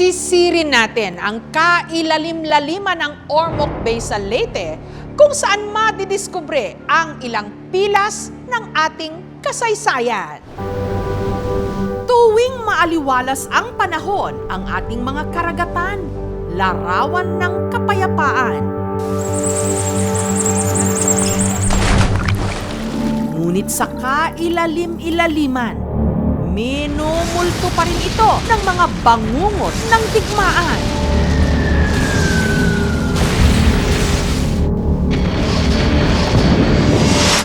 Sisirin natin ang kailalim-laliman ng Ormoc Bay sa Leyte kung saan madidiskubre ang ilang pilas ng ating kasaysayan. Tuwing maaliwalas ang panahon, ang ating mga karagatan, larawan ng kapayapaan. Ngunit sa kailalim-ilaliman, minumulto pa rin ito ng mga bangungot ng digmaan.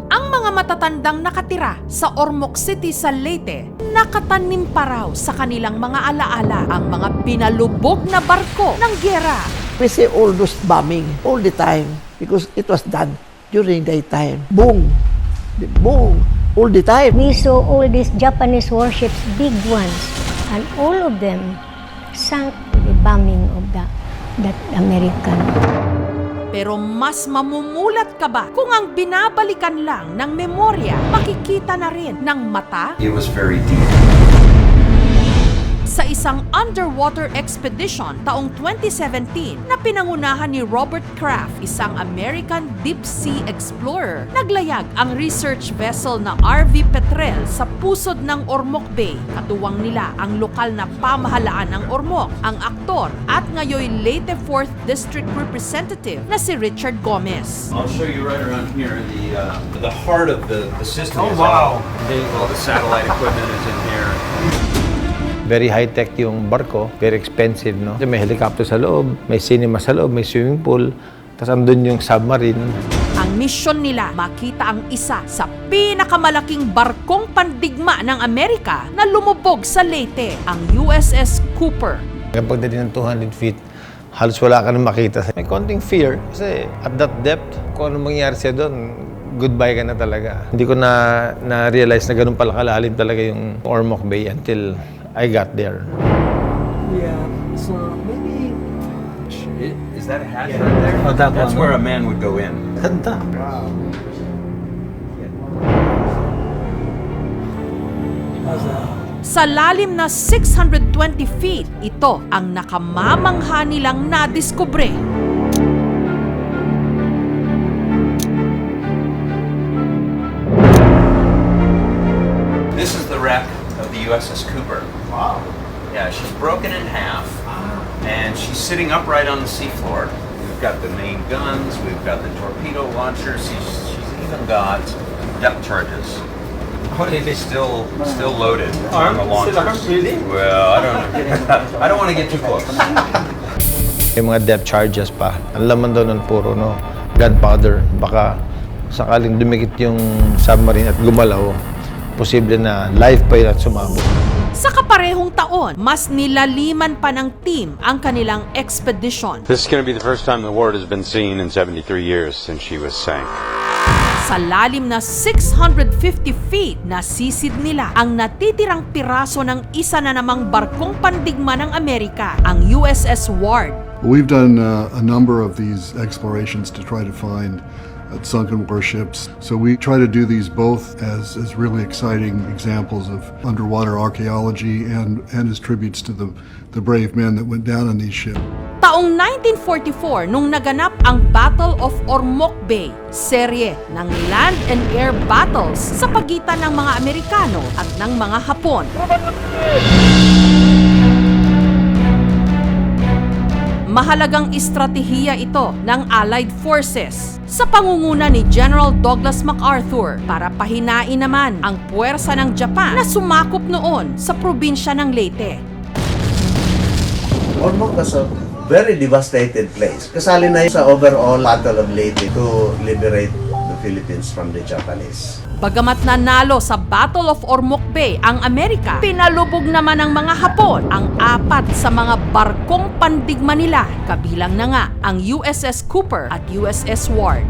Ang mga matatandang nakatira sa Ormoc City sa Leyte, nakatanim pa raw sa kanilang mga alaala ang mga pinalubog na barko ng gyera. We see all those bombing all the time because it was done during daytime. Boom! Boom! All the time. We saw all these Japanese warships, big ones, and all of them sank to the bombing of that American. Pero mas mamumulat ka ba kung ang binabalikan lang ng memorya, makikita na rin ng mata? It was very deep. Sa isang underwater expedition taong 2017 na pinangunahan ni Robert Kraft, isang American deep sea explorer, naglayag ang research vessel na RV Petrel sa pusod ng Ormoc Bay. Katuwang nila ang lokal na pamahalaan ng Ormoc, ang aktor at ngayoy Leyte 4th District Representative na si Richard Gomez. I'll show you right around here. The heart of the system is wow. all the satellite equipment is in here. Very high-tech yung barko, very expensive, no? May helicopter sa loob, may cinema sa loob, may swimming pool, tapos andun yung submarine. Ang misyon nila, makita ang isa sa pinakamalaking barkong pandigma ng Amerika na lumubog sa Leyte, ang USS Cooper. Kapag pagdating ng 200 feet, halos wala ka nang makita. May konting fear kasi at that depth, kung anong mangyari siya doon, goodbye ka na talaga. Hindi ko na-realize na ganun pala kalalim talaga yung Ormoc Bay until I got there. Yeah, so maybe... Is that a hatch right there? Oh, that That's one. where a man would go in. Ganda. Sa lalim na 620 feet, ito ang nakamamangha nilang nadiskubre. This is the wreck of the USS Cooper. Wow. Yeah, she's broken in half, and she's sitting upright on the seafloor. We've got the main guns, we've got the torpedo launchers, she's even got depth charges. Oh, really? Still loaded on the launchers. Really? Well, I don't know. I don't want to get too close. May mga depth charges pa. Ang laman daw nun puro, no, gunpowder. Baka sakaling dumikit yung submarine at gumalaw, posible na live pa yun at sumabog. Sa kaparehong taon, mas nilaliman pa ng team ang kanilang expedition. This is going to be the first time the ward has been seen in 73 years since she was sank. Sa lalim na 650 feet, nasisid nila ang natitirang piraso ng isa na namang barkong pandigma ng Amerika, ang USS Ward. We've done a number of these explorations to try to find sunken warships. So we try to do these both as really exciting examples of underwater archaeology and as tributes to the brave men that went down on these ships. Taong 1944 nung naganap ang Battle of Ormoc Bay, serye ng land and air battles sa pagitan ng mga Amerikano at ng mga Hapon. Mahalagang estratehiya ito ng Allied Forces sa pangunguna ni General Douglas MacArthur para pahinain naman ang puwersa ng Japan na sumakop noon sa probinsya ng Leyte. Ormoc was a very devastated place. Kasali na yun sa overall Battle of Leyte to liberate the Philippines from the Japanese. Bagamat nanalo sa Battle of Ormoc Bay ang Amerika, pinalubog naman ng mga Hapon ang apat sa mga barkong pandigma nila, kabilang na nga ang USS Cooper at USS Ward.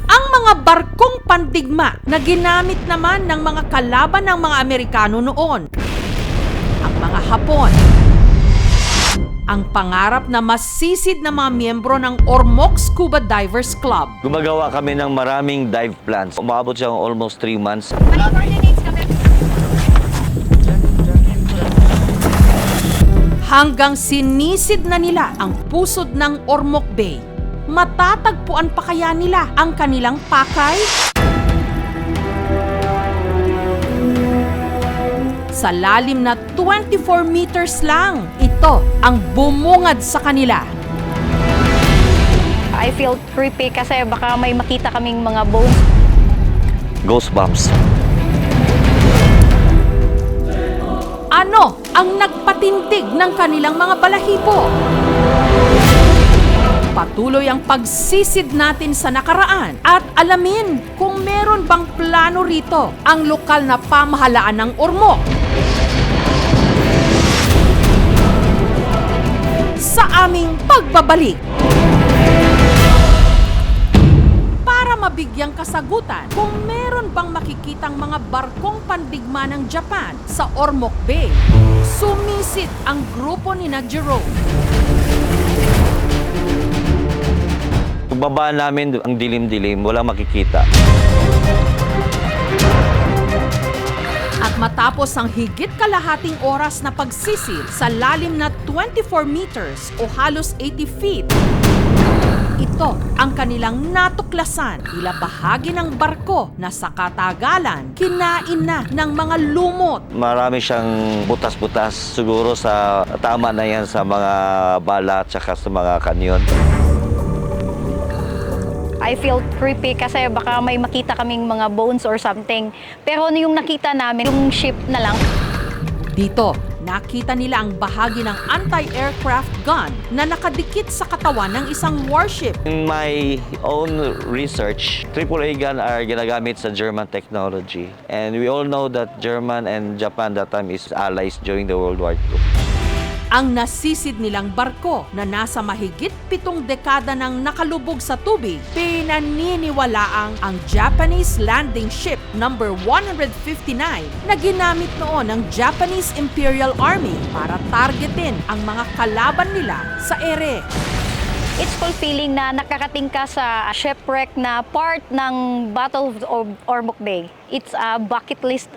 Ang mga barkong pandigma na ginamit naman ng mga kalaban ng mga Amerikano noon, ang mga Hapon. Ang pangarap na masisid na mga miyembro ng Ormoc Scuba Divers Club. Gumagawa kami ng maraming dive plans. Umabot siya almost 3 months. hanggang sinisid na nila ang pusod ng Ormoc Bay. Matatagpuan pa kaya nila ang kanilang pakay? Sa lalim na 24 meters lang, ito ang bumungad sa kanila. I feel creepy kasi baka may makita kaming mga bones. Goosebumps. Ano ang nagpatindig ng kanilang mga balahibo? Patuloy ang pagsisid natin sa nakaraan at alamin kung meron bang plano rito ang lokal na pamahalaan ng Ormoc. Sa aming pagbabalik. Para mabigyang kasagutan kung meron bang makikitang mga barkong pandigma ng Japan sa Ormoc Bay, sumisid ang grupo ni Jerome. Pagbaba namin, ang dilim-dilim, walang makikita. At matapos ang higit kalahating oras na pagsisid sa lalim na 24 meters o halos 80 feet, ito ang kanilang natuklasan, tila bahagi ng barko na sa katagalan kinain na ng mga lumot. Marami siyang butas-butas. Siguro sa tama na yan sa mga bala at saka sa mga kanyon. I feel creepy kasi baka may makita kaming mga bones or something. Pero yung nakita namin, yung ship na lang. Dito, nakita nila ang bahagi ng anti-aircraft gun na nakadikit sa katawan ng isang warship. In my own research, AAA gun are ginagamit sa German technology. And we all know that German and Japan that time is allies during the World War II. Ang nasisid nilang barko na nasa mahigit 7 dekada nang nakalubog sa tubig, pinaniniwalaang ang Japanese landing ship number 159 na ginamit noon ng Japanese Imperial Army para targetin ang mga kalaban nila sa ere. It's fulfilling na nakakating ka sa shipwreck na part ng Battle of Ormoc Bay. It's a bucket list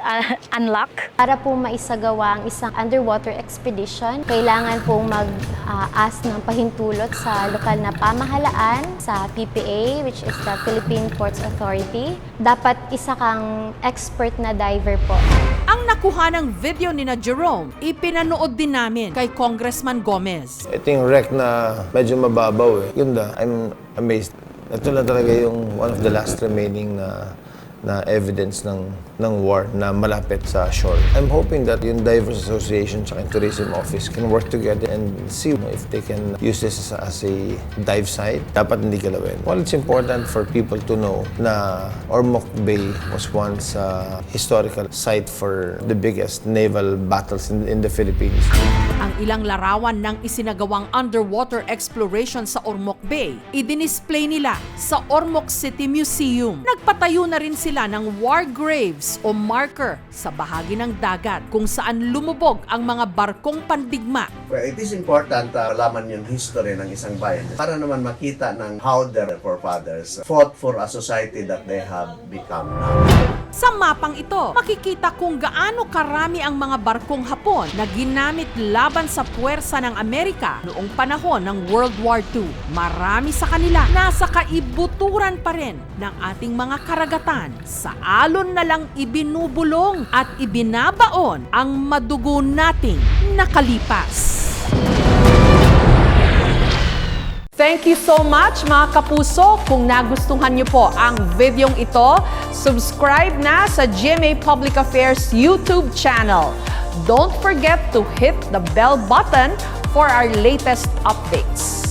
unlock. Para po maisagawa ang isang underwater expedition, kailangan pong mag-ask ng pahintulot sa lokal na pamahalaan, sa PPA, which is the Philippine Ports Authority. Dapat isa kang expert na diver po. Ang nakuha ng video ni Jerome, ipinanood din namin kay Congressman Gomez. Ito yung wreck na medyo mababaw eh. Ganda, I'm amazed. Ito na talaga yung one of the last remaining na evidence ng war na malapit sa shore. I'm hoping that yung Divers Association at Tourism Office can work together and see if they can use this as a dive site. Dapat hindi galawin. Well, it's important for people to know na Ormoc Bay was once a historical site for the biggest naval battles in the Philippines. Ang ilang larawan ng isinagawang underwater exploration sa Ormoc Bay, idinisplay nila sa Ormoc City Museum. Nagpatayo na rin sila ng war graves o marker sa bahagi ng dagat kung saan lumubog ang mga barkong pandigma. Well, it is important malaman yung history ng isang bayan para naman makita ng how their forefathers fought for a society that they have become now. Sa mapang ito, makikita kung gaano karami ang mga barkong Hapon na ginamit laban sa puwersa ng Amerika noong panahon ng World War II. Marami sa kanila nasa kaibuturan pa rin ng ating mga karagatan. Sa alon na lang ibinubulong at ibinabaon ang madugo nating nakalipas. Thank you so much mga kapuso. Kung nagustuhan niyo po ang videong ito, subscribe na sa GMA Public Affairs YouTube channel. Don't forget to hit the bell button for our latest updates.